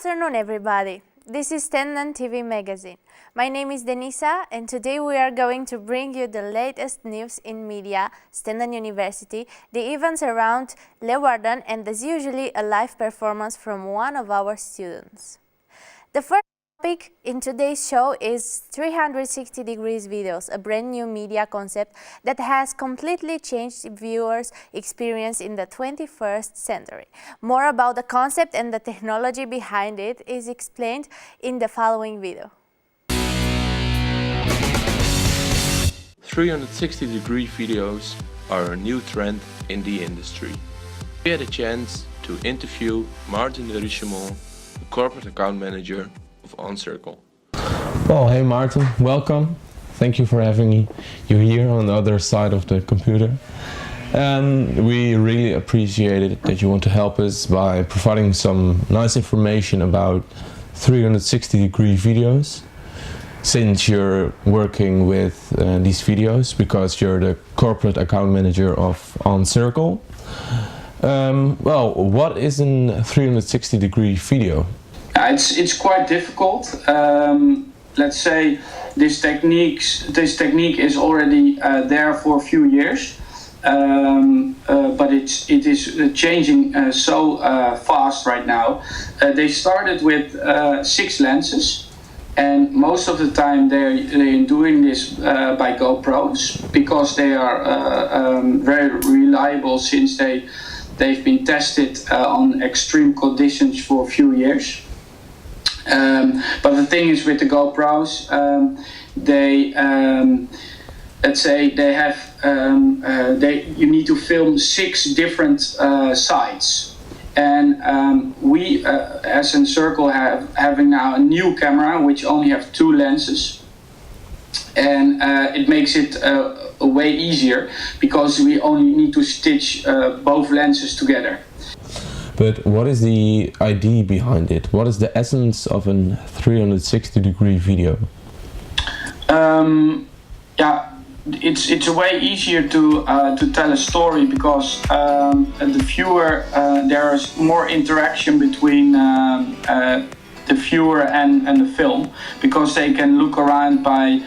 afternoon, everybody. This is Stenden TV magazine. My name is Denisa, and today we are going to bring you the latest news in media, Stenden University, the events around Leeuwarden, and as usually a live performance from one of our students. The first topic in today's show is 360 degrees videos, a brand new media concept that has completely changed viewers' experience in the 21st century. More about the concept and the technology behind it is explained in the following video. 360-degree videos are a new trend in the industry. We had a chance to interview Martin de Richemont, the corporate account manager of OnCircle. Well, hey Martin, welcome. Thank you for having you here on the other side of the computer. And we really appreciate it that you want to help us by providing some nice information about 360-degree videos. Since you're working with these videos, because you're the corporate account manager of OnCircle. Well, what is a 360-degree video? It's quite difficult. Let's say this technique is already there for a few years, but it is changing so fast right now. They started with 6 lenses, and most of the time they're doing this by GoPros because they are very reliable, since they've been tested on extreme conditions for a few years. But the thing is, with the GoPros, let's say they have you need to film 6 different sites, and we as OnCircle having now a new camera which only have 2 lenses, and it makes it way easier because we only need to stitch both lenses together. But what is the idea behind it? What is the essence of a 360-degree video? Yeah, it's a way easier to tell a story because the viewer, there is more interaction between the viewer and the film, because they can look around by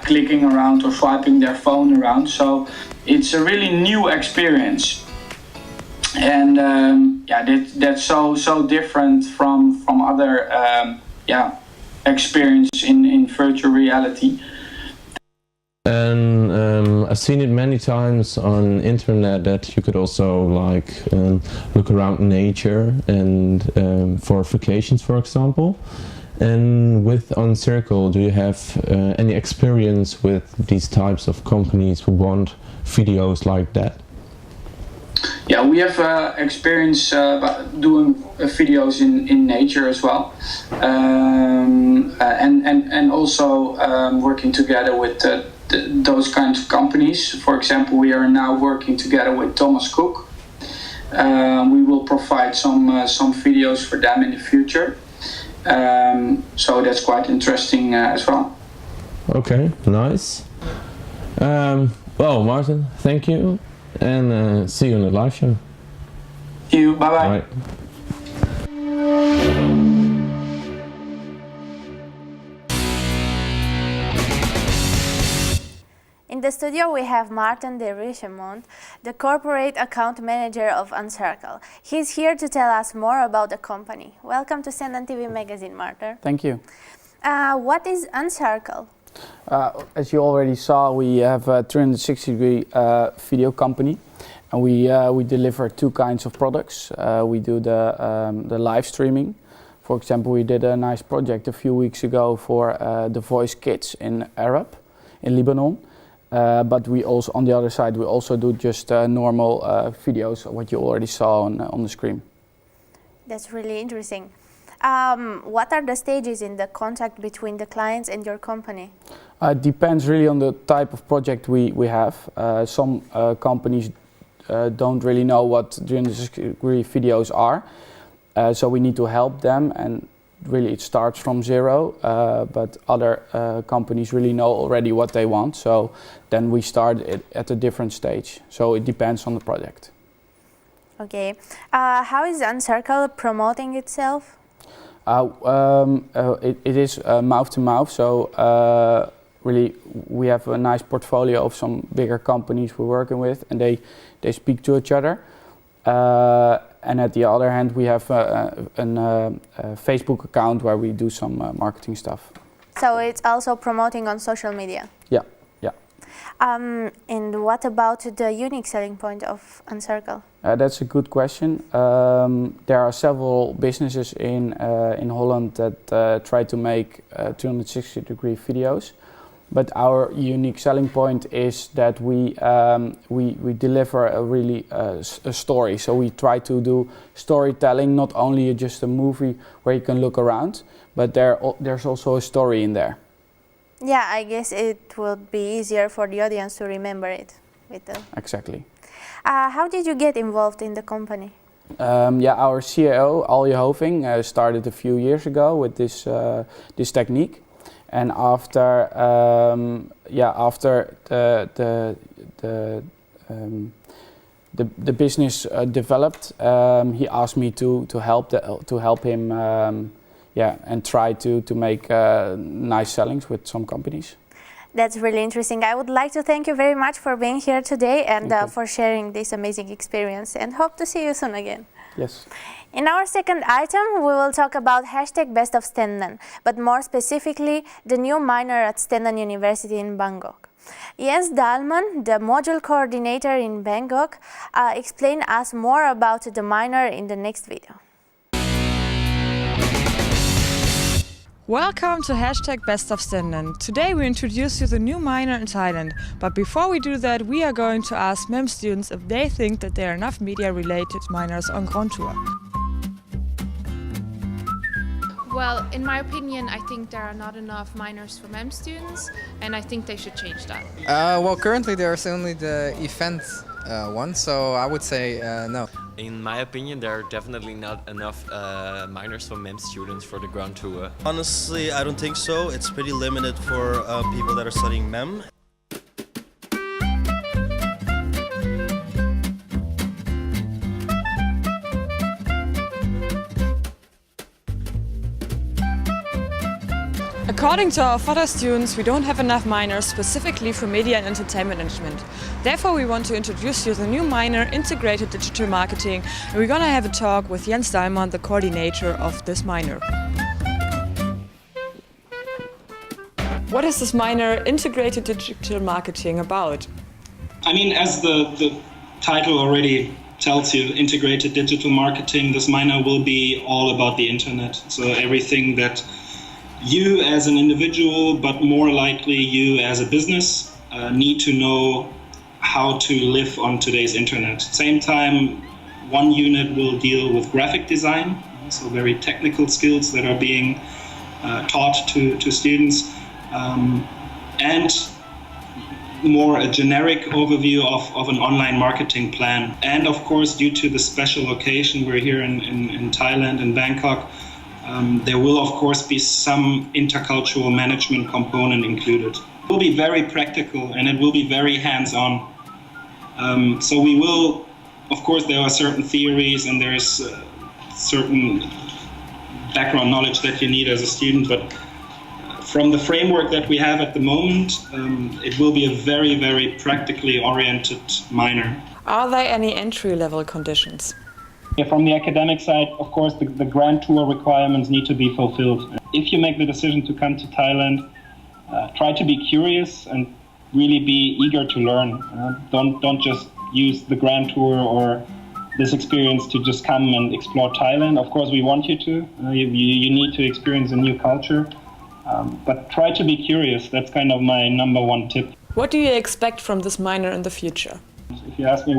clicking around or swiping their phone around. So it's a really new experience. And that's so different from other experience in virtual reality. And I've seen it many times on internet that you could also look around nature and for vacations, for example. And with OnCircle, do you have any experience with these types of companies who want videos like that? Yeah, we have experience doing videos in nature as well, and also working together with those kinds of companies. For example, we are now working together with Thomas Cook. We will provide some videos for them in the future, so that's quite interesting as well. Okay, nice. Well, Martin, thank you. And see you in the live show. See you, bye bye. In the studio we have Martin de Richemont, the corporate account manager of OnCircle. He's here to tell us more about the company. Welcome to Stenden TV magazine, Martin. Thank you. What is OnCircle? As you already saw, we have a 360-degree video company, and we deliver 2 kinds of products. We do the live streaming. For example, we did a nice project a few weeks ago for the Voice Kids in Arab, in Lebanon. But we also, on the other side, we also do just normal videos, what you already saw on the screen. That's really interesting. What are the stages in the contact between the clients and your company? It depends really on the type of project we have. Some companies don't really know what 360-degree videos are, so we need to help them, and really it starts from zero, but other companies really know already what they want, so then we start it at a different stage. So it depends on the project. Okay. How is OnCircle promoting itself? It is mouth to mouth, so really we have a nice portfolio of some bigger companies we're working with, and they speak to each other. And at the other hand, we have a Facebook account where we do some marketing stuff. So it's also promoting on social media? Yeah, yeah. And what about the unique selling point of Uncircle? That's a good question. There are several businesses in Holland that try to make 360-degree videos. But our unique selling point is that we deliver a really a story. So we try to do storytelling, not only just a movie where you can look around, but there's also a story in there. Yeah, I guess it will be easier for the audience to remember it. Exactly. How did you get involved in the company? Our CEO, Y1516M3E4, started a few years ago with this technique. And after the business developed, he asked me to help him and try to make nice sellings with some companies. That's really interesting. I would like to thank you very much for being here today and for sharing this amazing experience, and hope to see you soon again. Yes. In our second item, we will talk about #BestOfStenden, but more specifically, the new minor at Stenden University in Bangkok. Jens Dahlman, the module coordinator in Bangkok, explain us more about the minor in the next video. Welcome to #BestOfStenden. Today we introduce you the new minor in Thailand. But before we do that, we are going to ask MEM students if they think that there are enough media-related minors on Grand Tour. Well, in my opinion, I think there are not enough minors for MEM students, and I think they should change that. Well, currently there's only the event one, so I would say no. In my opinion, there are definitely not enough minors for MEM students for the Grand Tour. Honestly, I don't think so. It's pretty limited for people that are studying MEM. According to our further students, we don't have enough minors specifically for media and entertainment management. Therefore, we want to introduce you the new minor, Integrated Digital Marketing, and we're gonna have a talk with Jens Dahlman, the coordinator of this minor. What is this minor, Integrated Digital Marketing, about? I mean, as the title already tells you, Integrated Digital Marketing, this minor will be all about the internet. So everything that you as an individual, but more likely you as a business, need to know how to live on today's internet. Same time, one unit will deal with graphic design, so very technical skills that are being taught to students, and more a generic overview of an online marketing plan. And of course, due to the special location, we're here in Thailand, in Bangkok, there will of course be some intercultural management component included. It will be very practical and it will be very hands-on. So we will, of course, there are certain theories and there is certain background knowledge that you need as a student, but from the framework that we have at the moment, it will be a very, very practically oriented minor. Are there any entry-level conditions? From the academic side, of course, the Grand Tour requirements need to be fulfilled. If you make the decision to come to Thailand, try to be curious and really be eager to learn. Don't just use the Grand Tour or this experience to just come and explore Thailand. Of course, we want you to. You need to experience a new culture. But try to be curious. That's kind of my number one tip. What do you expect from this minor in the future? If you ask me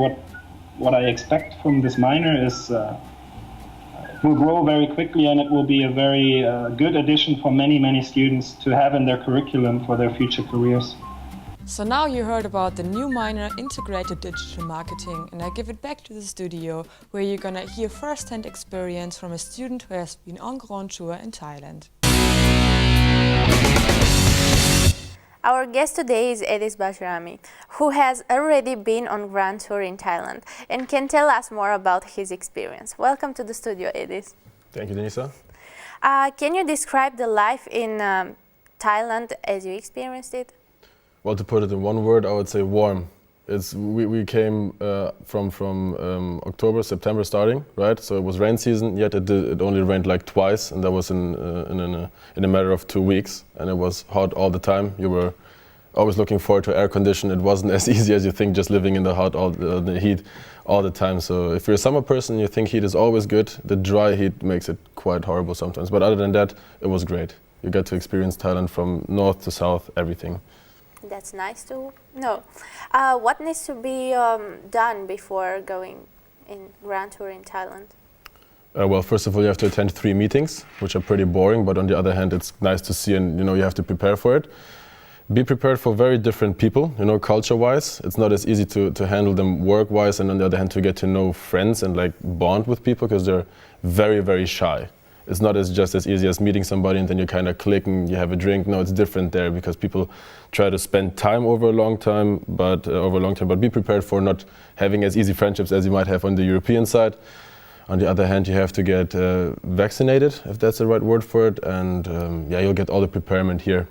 what I expect from this minor is it will grow very quickly and it will be a very good addition for many students to have in their curriculum for their future careers. So now you heard about the new minor, Integrated Digital Marketing, and I give it back to the studio where you're gonna hear first-hand experience from a student who has been on Grand Tour in Thailand. Our guest today is Edis Bashrami, who has already been on Grand Tour in Thailand and can tell us more about his experience. Welcome to the studio, Edis. Thank you, Denisa. Can you describe the life in Thailand as you experienced it? Well, to put it in one word, I would say warm. We came from October, September starting, right? So it was rain season. Yet it only rained like twice, and that was in a matter of 2 weeks. And it was hot all the time. You were always looking forward to air condition. It wasn't as easy as you think, just living in the the heat all the time. So if you're a summer person, you think heat is always good. The dry heat makes it quite horrible sometimes. But other than that, it was great. You get to experience Thailand from north to south, everything. That's nice to know. What needs to be done before going in Grand Tour in Thailand? Well, first of all, you have to attend 3 meetings, which are pretty boring. But on the other hand, it's nice to see, and you have to prepare for it. Be prepared for very different people, culture-wise. It's not as easy to handle them work-wise, and on the other hand, to get to know friends and like bond with people, because they're very, very shy. It's not just as easy as meeting somebody and then you kind of click and you have a drink. No, it's different there, because people try to spend time over a long time, but be prepared for not having as easy friendships as you might have on the European side. On the other hand, you have to get vaccinated, if that's the right word for it, and you'll get all the preparement here.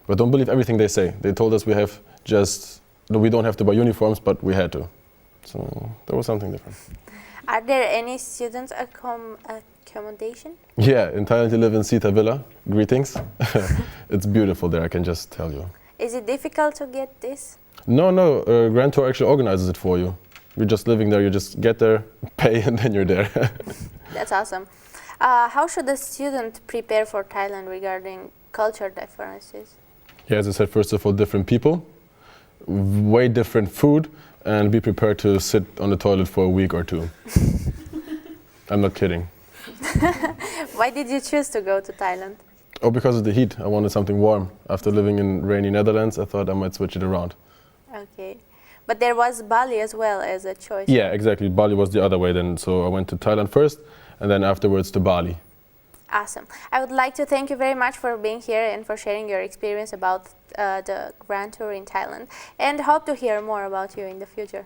But don't believe everything they say. They told us we don't have to buy uniforms, but we had to. So that was something different. Are there any students accommodation? Yeah, in Thailand you live in Sita Villa. Greetings. It's beautiful there, I can just tell you. Is it difficult to get this? No, Grand Tour actually organizes it for you. You're just living there, you just get there, pay, and then you're there. That's awesome. How should a student prepare for Thailand regarding culture differences? Yeah, as I said, first of all, different people, way different food, and be prepared to sit on the toilet for a week or 2. I'm not kidding. Why did you choose to go to Thailand? Oh, because of the heat. I wanted something warm. After living in rainy Netherlands, I thought I might switch it around. Okay. But there was Bali as well as a choice. Yeah, exactly. Bali was the other way then. So I went to Thailand first, and then afterwards to Bali. Awesome. I would like to thank you very much for being here and for sharing your experience about the Grand Tour in Thailand, and hope to hear more about you in the future.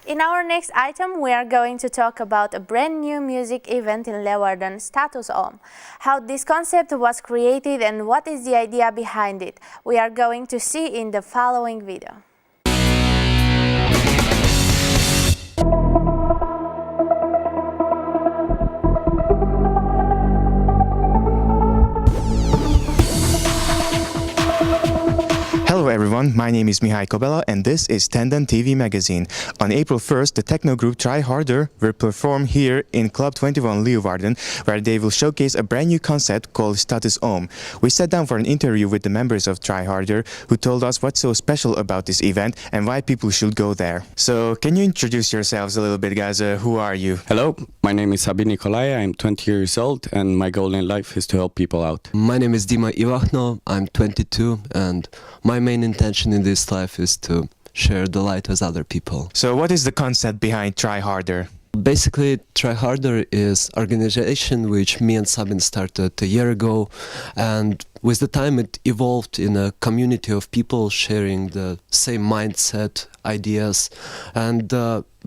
In our next item, we are going to talk about a brand new music event in Leeuwarden, Status Om. How this concept was created and what is the idea behind it, we are going to see in the following video. Hello everyone, my name is Mihai Kobela and this is Stenden TV magazine. On April 1st, the techno group Try Harder will perform here in Club 21 Leeuwarden, where they will showcase a brand new concept called Status Om. We sat down for an interview with the members of Try Harder, who told us what's so special about this event and why people should go there. So, can you introduce yourselves a little bit, guys? Who are you? Hello, my name is Sabin Nicolae, I'm 20 years old and my goal in life is to help people out. My name is Dima Ivahno, I'm 22 and my main intention in this life is to share the light with other people. So what is the concept behind Try Harder? Basically, Try Harder is an organization which me and Sabin started a year ago, and with the time it evolved in a community of people sharing the same mindset, ideas, and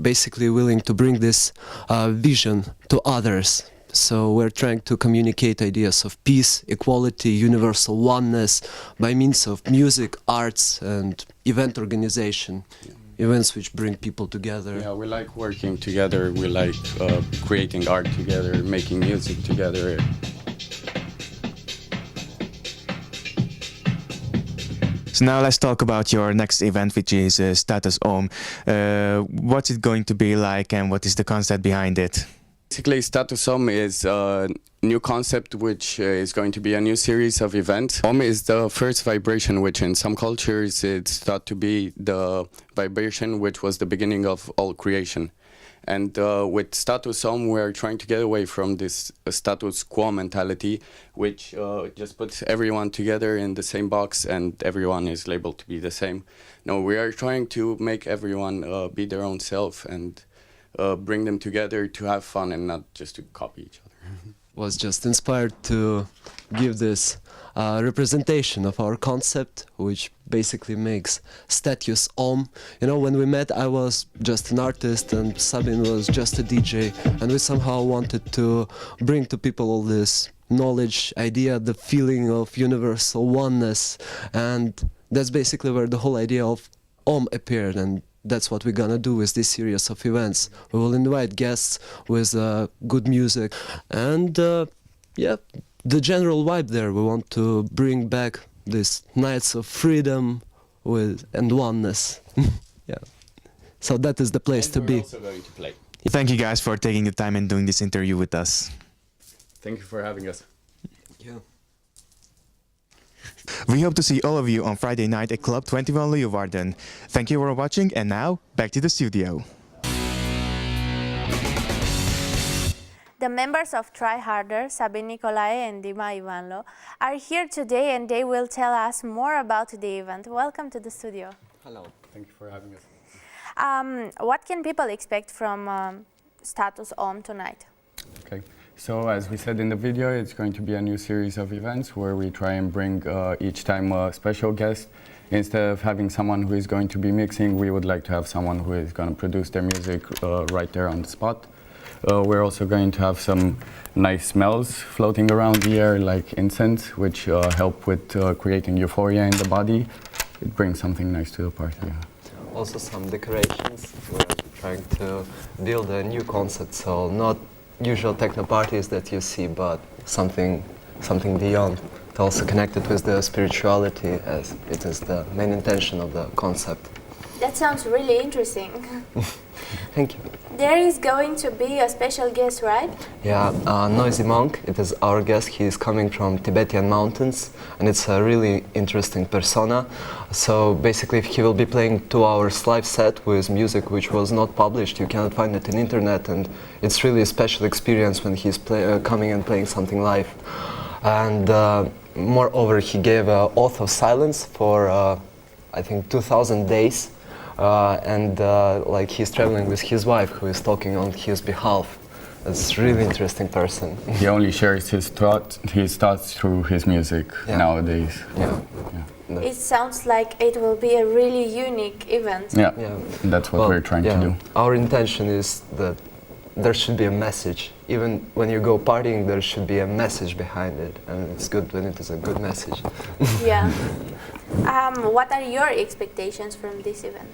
basically willing to bring this vision to others. So we're trying to communicate ideas of peace, equality, universal oneness by means of music, arts and event organization. Yeah. Events which bring people together. Yeah, we like working together, we like creating art together, making music together. So now let's talk about your next event, which is Status Om. What's it going to be like and what is the concept behind it? Basically, Status Om is a new concept which is going to be a new series of events. Om is the first vibration, which in some cultures it's thought to be the vibration which was the beginning of all creation. And with Status Om, we're trying to get away from this status quo mentality, which just puts everyone together in the same box and everyone is labeled to be the same. No, we are trying to make everyone be their own self and bring them together to have fun and not just to copy each other. Was just inspired to give this representation of our concept, which basically makes Status Om. You know, when we met, I was just an artist and Sabin was just a DJ, and we somehow wanted to bring to people all this knowledge idea, the feeling of universal oneness, and that's basically where the whole idea of OM appeared, and that's what we're gonna do with this series of events. We will invite guests with good music, and yeah, the general vibe there. We want to bring back these nights of freedom and oneness. Yeah, so that is the place to be. Also going to play. Thank you guys for taking the time and doing this interview with us. Thank you for having us. Yeah. We hope to see all of you on Friday night at Club 21 Leeuwarden. Thank you for watching, and now back to the studio. The members of Try Harder, Sabine Nicolae and Dima Ivanlo, are here today and they will tell us more about the event. Welcome to the studio. Hello. Thank you for having us. What can people expect from Status OM tonight? Okay, so as we said in the video, it's going to be a new series of events where we try and bring each time a special guest. Instead of having someone who is going to be mixing, we would like to have someone who is going to produce their music right there on the spot. We're also going to have some nice smells floating around the air, like incense, which help with creating euphoria in the body. It brings something nice to the party. Yeah. Also some decorations. We're trying to build a new concept, so not usual techno parties that you see, but something beyond. Also connected with the spirituality, as it is the main intention of the concept. That sounds really interesting. Thank you. There is going to be a special guest, right? Yeah, Noisy Monk, it is our guest. He is coming from Tibetan mountains, and it's a really interesting persona. So basically he will be playing 2 hours live set with music which was not published. You cannot find it on internet, and it's really a special experience when he's coming and playing something live. And moreover, he gave an oath of silence for I think 2000 days. Like he's traveling with his wife, who is talking on his behalf. It's a really interesting person. He only shares his thoughts through his music nowadays. Yeah. It sounds like it will be a really unique event. Yeah, that's what we're trying to do. Our intention is that there should be a message. Even when you go partying, there should be a message behind it, and it's good when it is a good message. Yeah. What are your expectations from this event?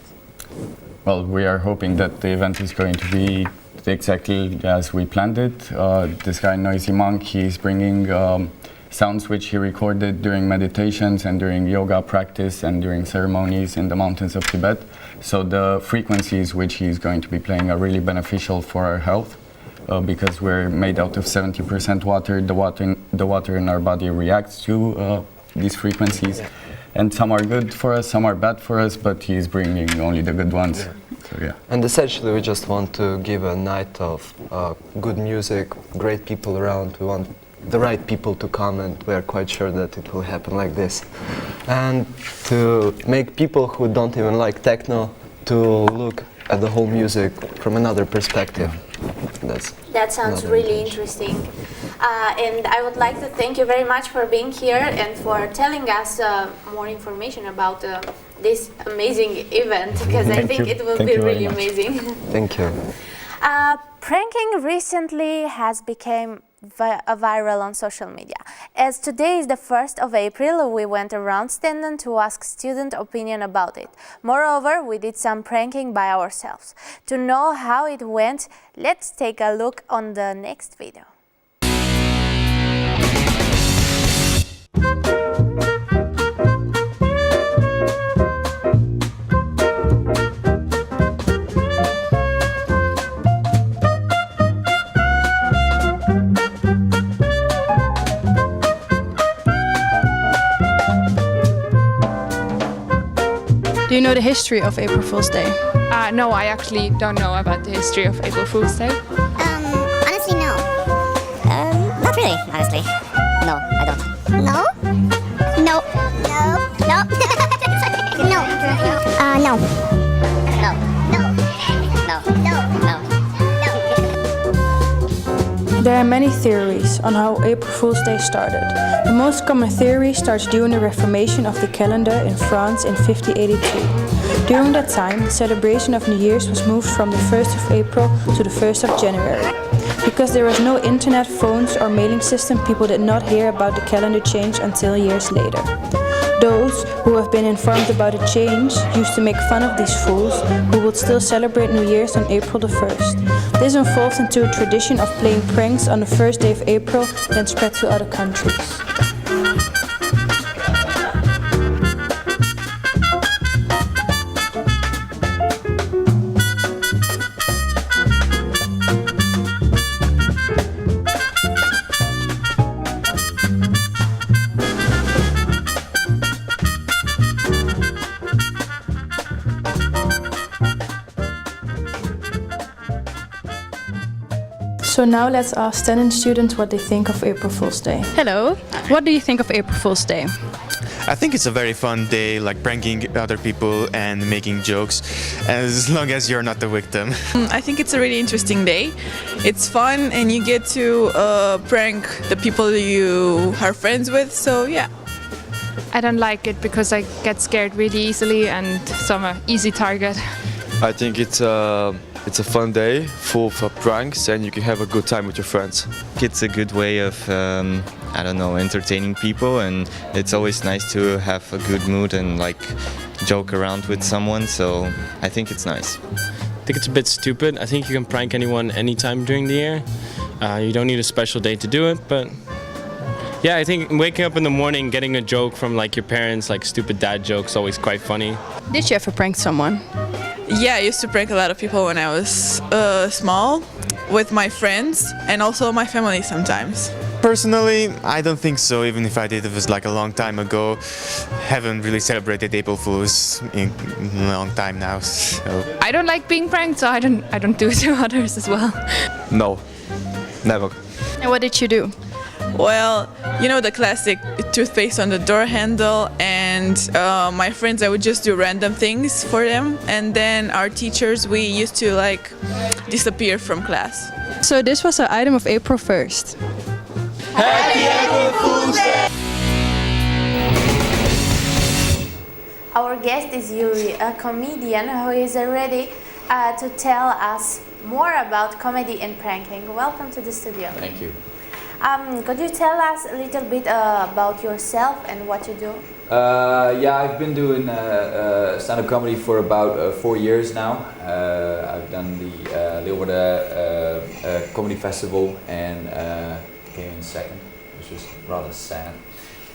Well, we are hoping that the event is going to be exactly as we planned it. This guy, Noisy Monk, he's bringing sounds which he recorded during meditations and during yoga practice and during ceremonies in the mountains of Tibet. So the frequencies which he's going to be playing are really beneficial for our health because we're made out of 70% water. The water in our body reacts to these frequencies. Yeah. And some are good for us, some are bad for us, but he's bringing only the good ones. Yeah. So, yeah. And essentially we just want to give a night of good music, great people around. We want the right people to come, and we are quite sure that it will happen like this. And to make people who don't even like techno to look at the whole music from another perspective. That sounds really interesting. And I would like to thank you very much for being here and for telling us more information about this amazing event, because I think it will be really amazing. Thank you. Pranking recently has become viral on social media. As today is the 1st of April, we went around Stenden to ask student opinion about it. Moreover, we did some pranking by ourselves. To know how it went, let's take a look on the next video. Do you know the history of April Fool's Day? No, I actually don't know about the history of April Fool's Day. Honestly, no. Not really, honestly. No, I don't. No? No. No. No. No. No. No. There are many theories on how April Fool's Day started. The most common theory starts during the Reformation of the calendar in France in 1582. During that time, the celebration of New Year's was moved from the 1st of April to the 1st of January. Because there was no internet, phones or mailing system, people did not hear about the calendar change until years later. Those who have been informed about a change used to make fun of these fools who would still celebrate New Year's on April the 1st. This evolved into a tradition of playing pranks on the first day of April, then spread to other countries. So now let's ask Stenden students what they think of April Fool's Day. Hello, what do you think of April Fool's Day? I think it's a very fun day, like pranking other people and making jokes, as long as you're not the victim. I think it's a really interesting day. It's fun and you get to prank the people you are friends with, so yeah. I don't like it because I get scared really easily and so I'm an easy target. I think it's a fun day full of pranks and you can have a good time with your friends. It's a good way of, I don't know, entertaining people, and it's always nice to have a good mood and like joke around with someone, so I think it's nice. I think it's a bit stupid. I think you can prank anyone anytime during the year. You don't need a special day to do it, but yeah, I think waking up in the morning, getting a joke from like your parents, like stupid dad jokes, always quite funny. Did you ever prank someone? Yeah, I used to prank a lot of people when I was small, with my friends and also my family sometimes. Personally, I don't think so, even if I did, it was like a long time ago. Haven't really celebrated April Fools in a long time now, so. I don't like being pranked, so I don't do it to others as well. No, never. And what did you do? Well, you know the classic toothpaste on the door handle, and my friends, I would just do random things for them, and then our teachers, we used to like disappear from class. So this was an item of April 1st. Happy April Fool's Day! Our guest is Yuri, a comedian who is ready to tell us more about comedy and pranking. Welcome to the studio. Thank you. Could you tell us a little bit about yourself and what you do? Yeah, I've been doing stand-up comedy for about 4 years now. I've done the Leeuwarden Comedy Festival and came in second, which was rather sad.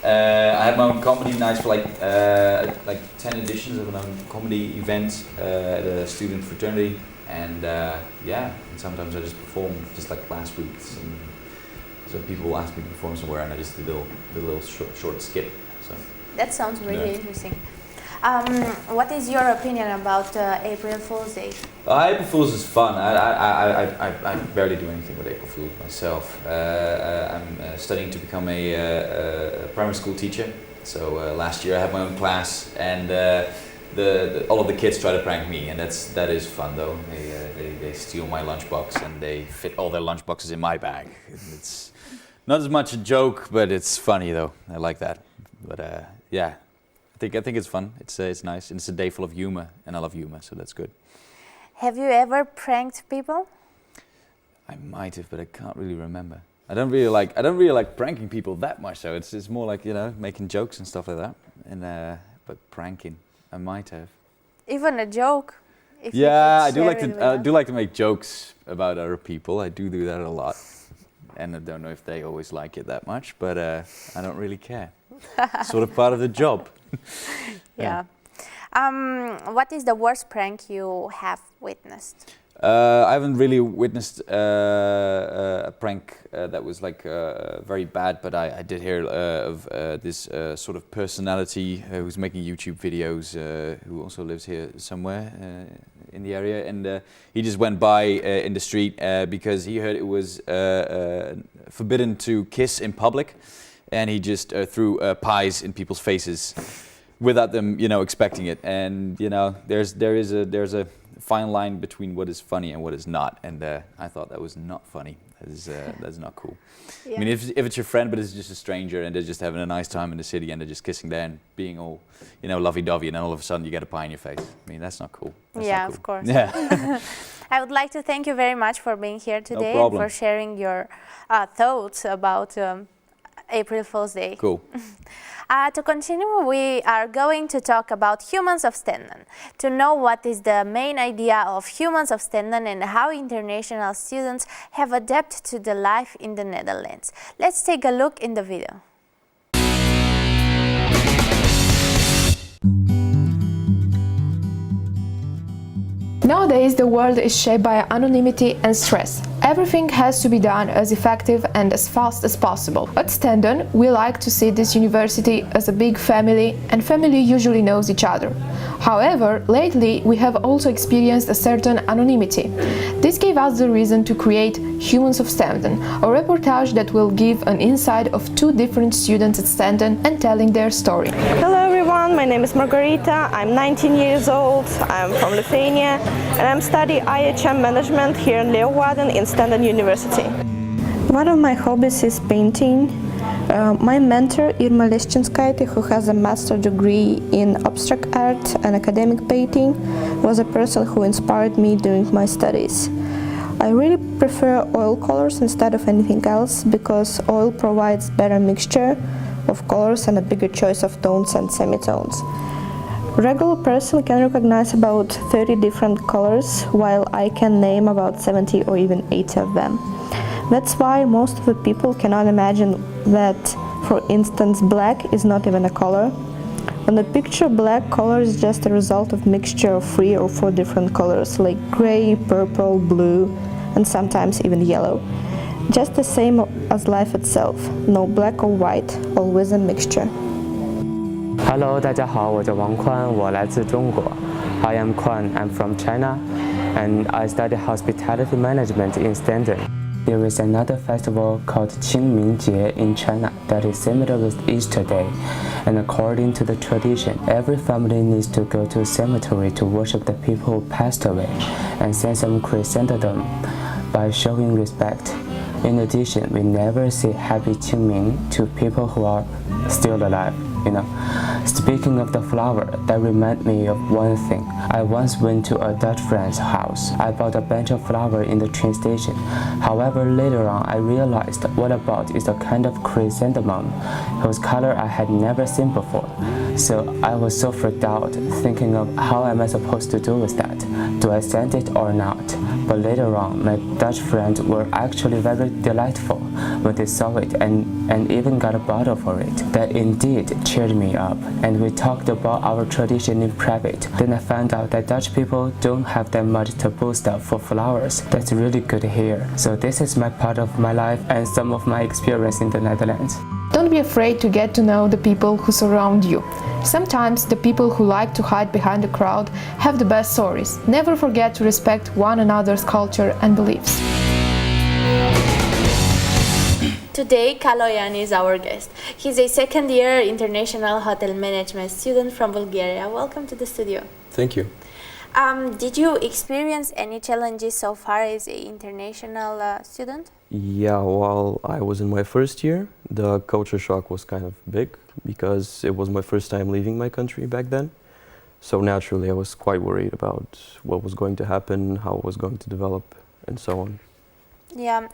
I had my own comedy nights for like 10 editions of an own comedy event at a student fraternity, and yeah, and sometimes I just perform, just like last week. So people will ask me to perform somewhere, and I just did a little short skit. So that sounds really interesting. What is your opinion about April Fool's Day? April Fool's is fun. I barely do anything with April Fool's myself. I'm studying to become a primary school teacher. So last year I had my own class, and all of the kids try to prank me, and that is fun though. They steal my lunchbox and they fit all their lunchboxes in my bag. It's not as much a joke, but it's funny though. I like that. But yeah, I think it's fun. It's nice, and it's a day full of humor, and I love humor, so that's good. Have you ever pranked people? I might have, but I can't really remember. I don't really like pranking people that much. So it's more like, you know, making jokes and stuff like that. And but pranking, I might have. Even a joke? If yeah, I do like to make jokes about other people. I do that a lot, and I don't know if they always like it that much, but I don't really care. Sort of part of the job. Yeah. What is the worst prank you have witnessed? I haven't really witnessed a prank that was like very bad, but I did hear of this sort of personality who's making YouTube videos, who also lives here somewhere in the area, and he just went by in the street because he heard it was forbidden to kiss in public, and he just threw pies in people's faces without them, you know, expecting it. And you know, there's a fine line between what is funny and what is not, and I thought that was not funny. That's not cool. Yeah. I mean, if it's your friend, but it's just a stranger, and they're just having a nice time in the city, and they're just kissing there and being all, you know, lovey-dovey, and then all of a sudden you get a pie in your face. I mean, that's not cool. That's yeah, not cool. of course. Yeah. I would like to thank you very much for being here today and problem. for sharing your thoughts about April Fool's Day. Cool. To continue, we are going to talk about Humans of Stenden. To know what is the main idea of Humans of Stenden and how international students have adapted to the life in the Netherlands. Let's take a look in the video. Nowadays, the world is shaped by anonymity and stress. Everything has to be done as effective and as fast as possible. At Stenden, we like to see this university as a big family, and family usually knows each other. However, lately we have also experienced a certain anonymity. This gave us the reason to create Humans of Stenden, a reportage that will give an insight of two different students at Stenden and telling their story. Hello everyone, my name is Margarita, I'm 19 years old, I'm from Lithuania, and I'm studying IHM management here in Leeuwarden in Stenden University. One of my hobbies is painting. My mentor, Irma Leszczynskaite, who has a master's degree in abstract art and academic painting, was a person who inspired me during my studies. I really prefer oil colors instead of anything else because oil provides better mixture of colors and a bigger choice of tones and semitones. A regular person can recognize about 30 different colors, while I can name about 70 or even 80 of them. That's why most of the people cannot imagine that, for instance, black is not even a color. On the picture, black color is just a result of mixture of 3 or 4 different colors like gray, purple, blue, and sometimes even yellow. Just the same as life itself, no black or white, always a mixture. Hello, 大家好，我叫王宽，我来自中国。I am Kwan, I'm from China, and I study hospitality management in Stenden. There is another festival called Qingmingjie in China that is similar with Easter Day, and according to the tradition, every family needs to go to a cemetery to worship the people who passed away and send some chrysanthemum by showing respect. In addition, we never say Happy Qingming to people who are still alive. Speaking of the flower, that reminds me of one thing. I once went to a Dutch friend's house. I bought a bunch of flowers in the train station. However, later on, I realized what I bought is a kind of chrysanthemum whose color I had never seen before. So I was so freaked out, thinking of how am I supposed to do with that? Do I send it or not? But later on, my Dutch friends were actually very delightful when they saw it and even got a bottle for it. That indeed cheered me up, and we talked about our tradition in private. Then I found out that Dutch people don't have that much taboo stuff for flowers. That's really good to hear. So this is my part of my life and some of my experience in the Netherlands. Don't be afraid to get to know the people who surround you. Sometimes the people who like to hide behind the crowd have the best stories. Never forget to respect one another's culture and beliefs. Today, Kaloyan is our guest. He's a second-year international hotel management student from Bulgaria. Welcome to the studio. Thank you. Did you experience any challenges so far as an international student? Yeah, while I was in my first year, the culture shock was kind of big because it was my first time leaving my country back then. So naturally, I was quite worried about what was going to happen, how it was going to develop, and so on. Yeah.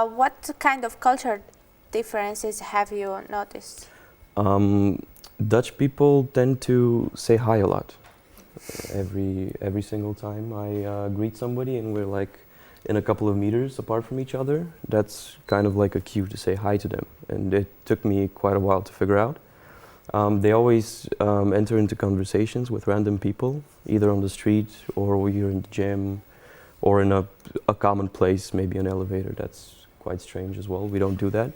What kind of culture differences have you noticed? Dutch people tend to say hi a lot. Every single time I greet somebody and we're like in a couple of meters apart from each other, that's kind of like a cue to say hi to them. And it took me quite a while to figure out. They always enter into conversations with random people, either on the street or you're in the gym or in a common place, maybe an elevator. That's quite strange as well. We don't do that.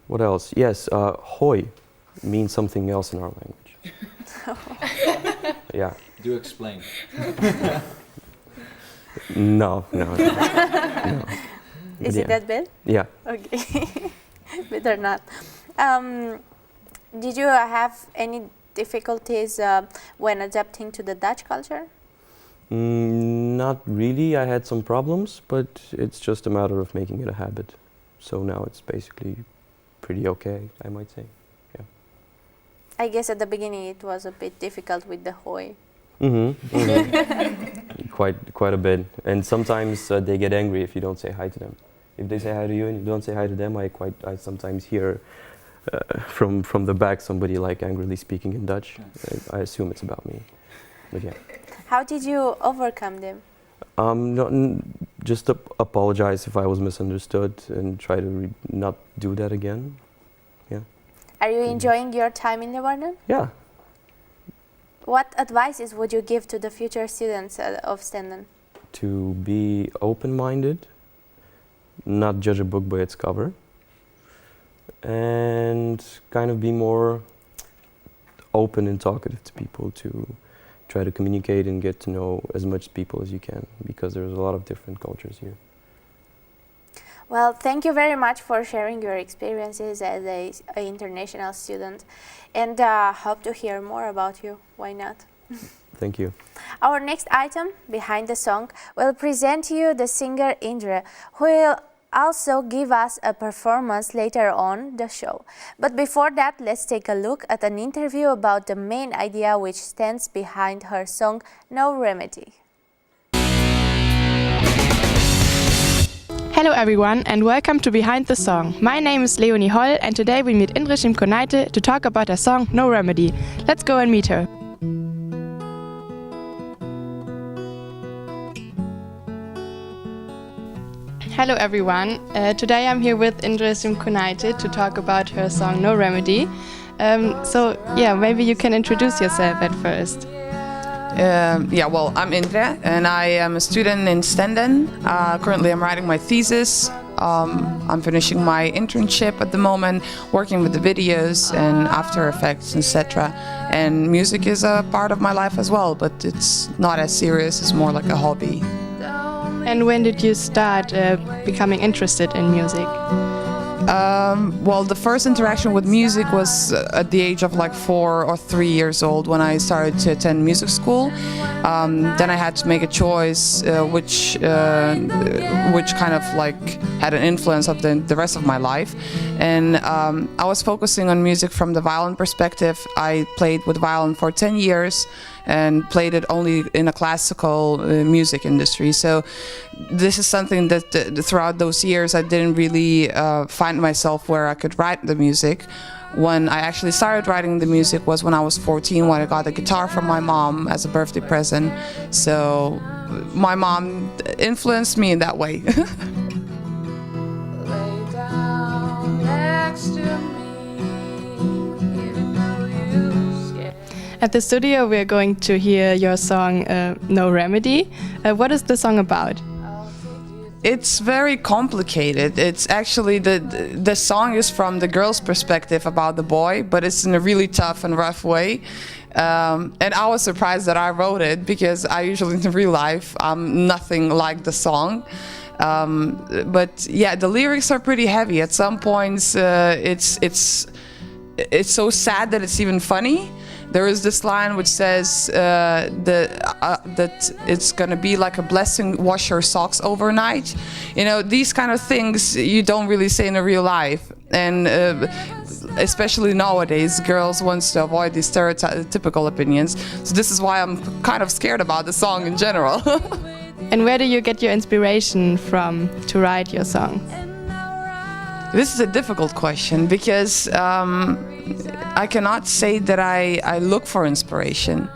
What else? Yes, hoi means something else in our language. Yeah. Do explain. No. Is it that bad? Yeah. Okay. Better not. Did you have any difficulties when adapting to the Dutch culture? Not really. I had some problems, but it's just a matter of making it a habit. So now it's basically pretty okay, I might say. Yeah. I guess at the beginning it was a bit difficult with the hoi. Quite a bit. And sometimes they get angry if you don't say hi to them. If they say hi to you and you don't say hi to them, I sometimes hear from the back somebody like angrily speaking in Dutch. I assume it's about me, but yeah. How did you overcome them? Just apologize if I was misunderstood and try to not do that again. Yeah. Are you enjoying your time in Leeuwarden? Yeah. What advices would you give to the future students of Stenden? To be open-minded, not judge a book by its cover, and kind of be more open and talkative to people, to try to communicate and get to know as much people as you can, because there's a lot of different cultures here. Well, thank you very much for sharing your experiences as an international student, and hope to hear more about you. Why not? Thank you. Our next item, Behind the Song, will present you the singer Indre, who will also give us a performance later on the show. But before that, let's take a look at an interview about the main idea which stands behind her song No Remedy. Hello everyone and welcome to Behind the Song. My name is Leonie Holl and today we meet Indre Simkonaite to talk about her song No Remedy. Let's go and meet her. Hello everyone. Today I'm here with Indre Simkonaite to talk about her song No Remedy. So maybe you can introduce yourself at first. I'm Indre and I am a student in Stenden. Currently I'm writing my thesis. I'm finishing my internship at the moment, working with the videos and After Effects, etc. And music is a part of my life as well, but it's not as serious, it's more like a hobby. And when did you start becoming interested in music? The first interaction with music was at the age of like 4 or 3 years old when I started to attend music school. Then I had to make a choice which kind of like had an influence of the rest of my life. And I was focusing on music from the violin perspective. I played with violin for 10 years and played it only in a classical music industry. So this is something that throughout those years I didn't really find myself where I could write the music. When I actually started writing the music was when I was 14, when I got a guitar from my mom as a birthday present. So my mom influenced me in that way. Lay down next to me, even though you're scared. At the studio we're going to hear your song No Remedy. What is the song about? It's very complicated. It's actually the song is from the girl's perspective about the boy, but it's in a really tough and rough way. And I was surprised that I wrote it because I usually in real life I'm nothing like the song. But yeah, the lyrics are pretty heavy. At some points, it's so sad that it's even funny. There is this line which says that it's gonna be like a blessing, wash your socks overnight. You know, these kind of things you don't really say in a real life. And especially nowadays, girls want to avoid these stereotypical opinions. So this is why I'm kind of scared about the song in general. And where do you get your inspiration from to write your song? This is a difficult question because I cannot say that I look for inspiration.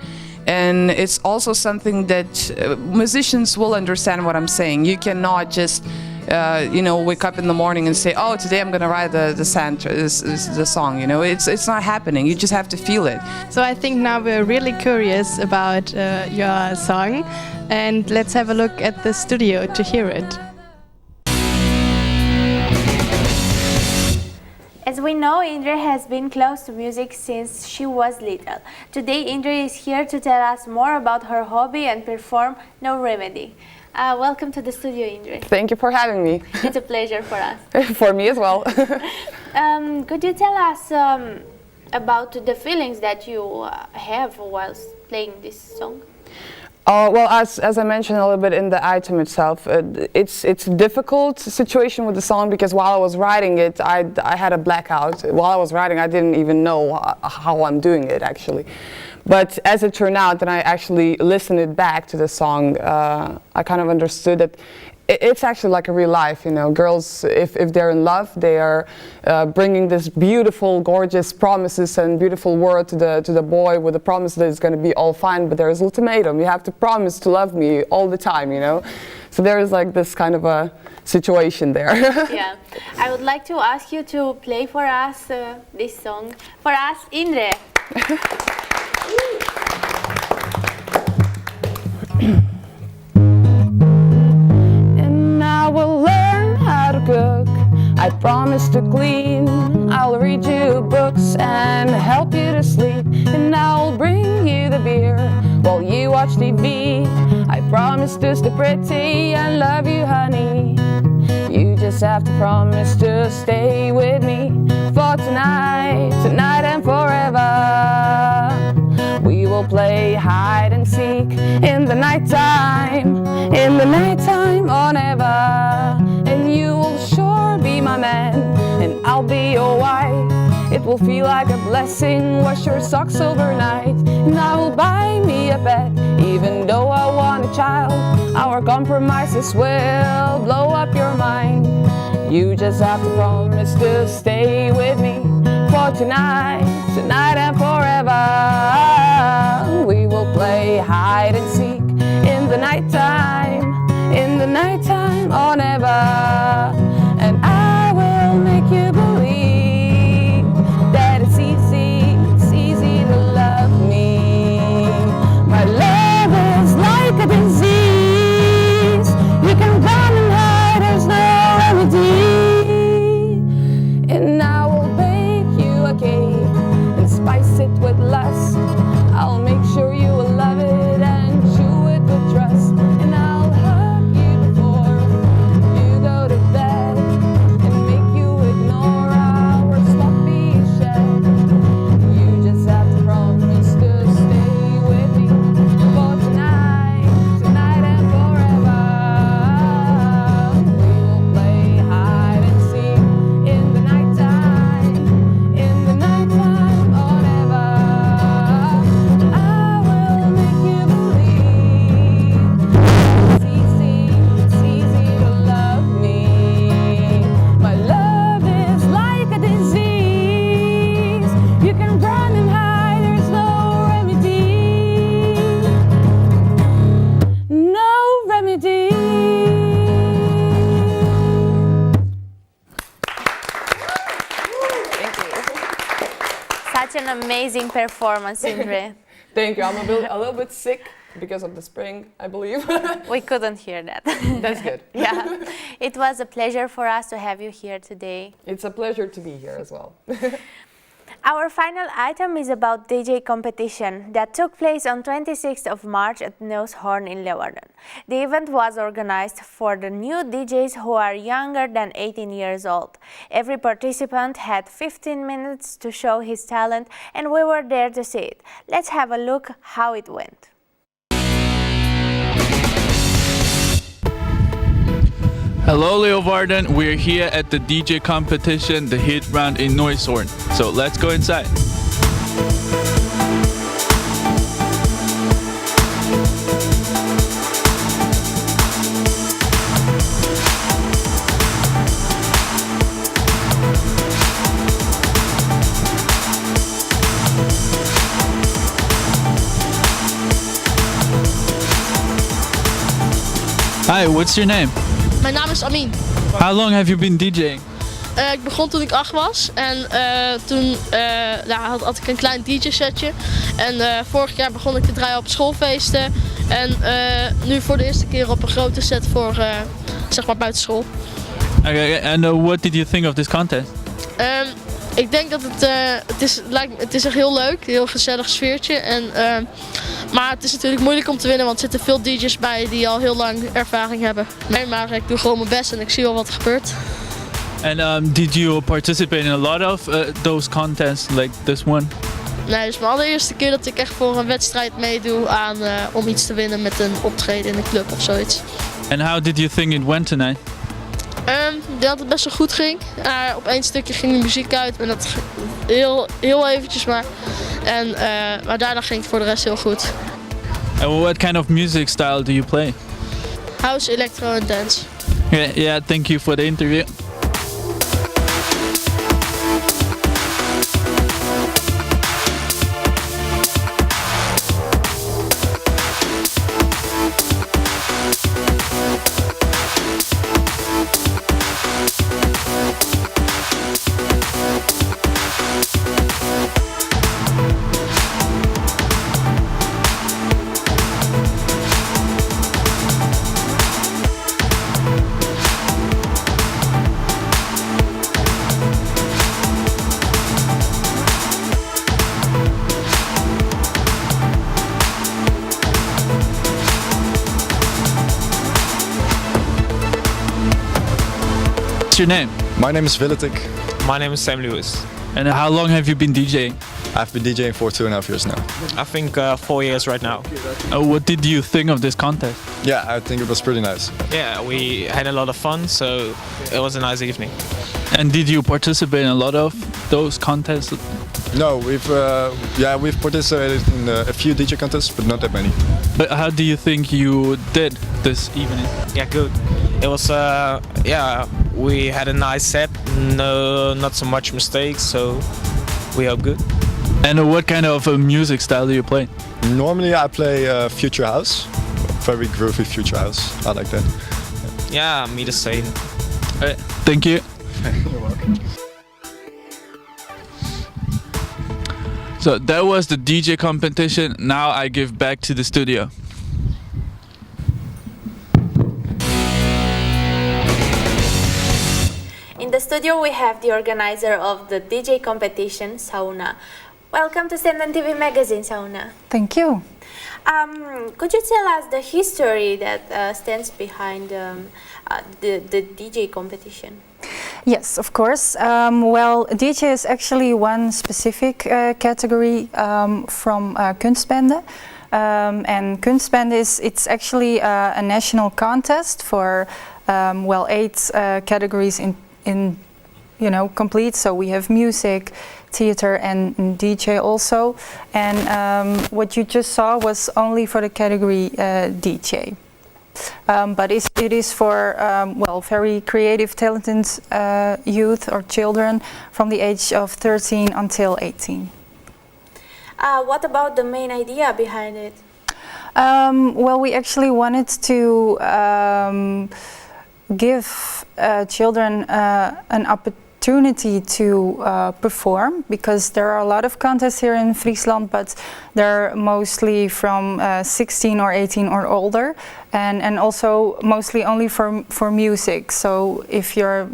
And it's also something that musicians will understand what I'm saying. You cannot just wake up in the morning and say, oh, today I'm going to write the song. You know, it's not happening. You just have to feel it. So I think now we're really curious about your song. And let's have a look at the studio to hear it. As we know, Indre has been close to music since she was little. Today, Indre is here to tell us more about her hobby and perform No Remedy. Welcome to the studio, Indre. Thank you for having me. It's a pleasure for us. For me as well. Could you tell us about the feelings that you have whilst playing this song? Well, as I mentioned a little bit in the item itself, it's a difficult situation with the song because while I was writing it, I had a blackout. While I was writing, I didn't even know how I'm doing it actually. But as it turned out, and I actually listened it back to the song, I kind of understood that it's actually like a real life, you know. Girls, if they're in love, they are bringing this beautiful, gorgeous promises and beautiful word to the boy with the promise that it's going to be all fine. But there's ultimatum. You have to promise to love me all the time, you know. So there is like this kind of a situation there. Yeah, I would like to ask you to play for us this song. For us, Indre. I will learn how to cook, I promise to clean, I'll read you books and help you to sleep, and I'll bring you the beer while you watch TV. I promise to stay pretty and love you, honey. You just have to promise to stay with me for tonight, tonight and forever. We will play hide and seek in the nighttime or never. And you will sure be my man, and I'll be your wife. It will feel like a blessing, wash your socks overnight. And I will buy me a pet, even though I want a child. Our compromises will blow up your mind. You just have to promise to stay with me for tonight, tonight and forever. We will play hide and seek in the nighttime or never. And I will make you believe that it's easy to love me. My love is like a disease. You can run and hide, there's no remedy. And I will bake you a cake and spice it with lust. I'll make sure you will love it and chew it with trust. And I'll hug you before you go to bed and make you ignore our sloppy shed. You just have to promise to stay with me for tonight, tonight and forever. We will play hide and seek in the nighttime or never. I will make you believe it's easy to love me. My love is like a disease. You can run and hide, there's no remedy. No remedy. Such an amazing performance, Indre. Thank you. I'm a little bit sick because of the spring, I believe. We couldn't hear that. That's good. Yeah, it was a pleasure for us to have you here today. It's a pleasure to be here as well. Our final item is about DJ competition that took place on 26th of March at Neushorn in Leeuwarden. The event was organized for the new DJs who are younger than 18 years old. Every participant had 15 minutes to show his talent, and we were there to see it. Let's have a look how it went. Hello Leeuwarden, we're here at the DJ competition, the hit round in Neushorn. So let's go inside. Hi, what's your name? Mijn naam is Amin. How long have you been DJing? Ik begon toen ik 8 was en toen had ik een klein DJ-setje. En vorig jaar begon ik te draaien op schoolfeesten. En nu voor de eerste keer op een grote set voor zeg maar buitenschool. Okay, and what did you think of this contest? Ik denk dat het is echt heel leuk, een heel gezellig sfeertje. En, maar het is natuurlijk moeilijk om te winnen, want er zitten veel DJ's bij die al heel lang ervaring hebben. Nee, maar ik doe gewoon mijn best en ik zie wel wat er gebeurt. And did you participate in a lot of those contests like this one? Nee, het is mijn allereerste keer dat ik echt voor een wedstrijd meedoe aan, om iets te winnen met een optreden in een club of zoiets. And how did you think it went tonight? Dat het best wel goed ging. Op één stukje ging de muziek uit en dat heel eventjes maar. Maar daarna ging het voor de rest heel goed. And what kind of music style do you play? House, electro en dance. Yeah, thank you for the interview. What's your name? My name is Villetic. My name is Sam Lewis. And how long have you been DJing? I've been DJing for 2.5 years now. I think 4 years right now. What did you think of this contest? Yeah, I think it was pretty nice. Yeah, we had a lot of fun, so it was a nice evening. And did you participate in a lot of those contests? No, we've participated in a few DJ contests, but not that many. But how do you think you did this evening? Yeah, good. It was we had a nice set, not so much mistakes, so we hope good. And what kind of music style do you play? Normally I play future house, very groovy future house. I like that. Yeah, me the same. Thank you. You're welcome. So that was the DJ competition. Now I give back to the studio. In the studio we have the organizer of the DJ competition, Sauna. Welcome to Stenden TV magazine, Sauna. Thank you. Could you tell us the history that stands behind the DJ competition? Yes, of course. Well, DJ is actually one specific category from Kunstbende. And Kunstbende it's actually a national contest for 8 categories in complete. So we have music, theater and DJ also. And what you just saw was only for the category DJ. But it is for very creative, talented youth or children from the age of 13 until 18. What about the main idea behind it? Well, we actually wanted to give children an opportunity to perform, because there are a lot of contests here in Friesland, but they're mostly from 16 or 18 or older, and also mostly only for music. So if you're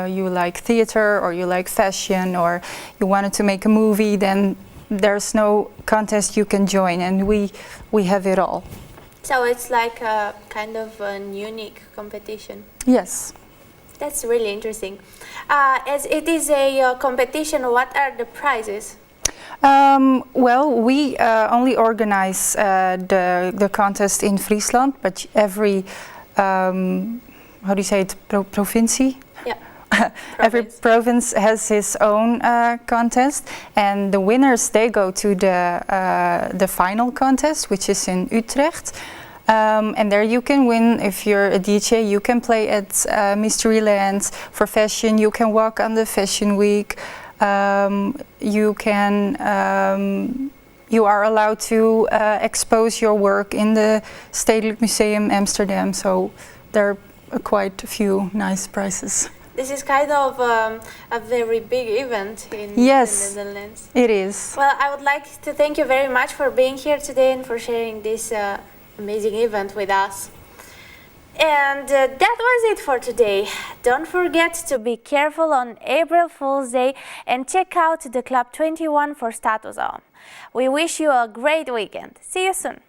you like theater or you like fashion or you wanted to make a movie, then there's no contest you can join, and we have it all. So it's like a kind of an unique competition. Yes. That's really interesting. As it is a competition, what are the prizes? Well, we only organize the contest in Friesland, but every, how do you say it, provincie? Yeah. Every province has his own contest, and the winners, they go to the final contest, which is in Utrecht. And there you can win. If you're a DJ, you can play at Mysteryland. For fashion, you can walk on the Fashion Week. You are allowed to expose your work in the Stedelijk Museum Amsterdam. So there are quite a few nice prizes. This is kind of a very big event in the Netherlands. It is. Well, I would like to thank you very much for being here today and for sharing this amazing event with us. And that was it for today. Don't forget to be careful on April Fool's Day and check out the Club 21 for Status On. We wish you a great weekend. See you soon.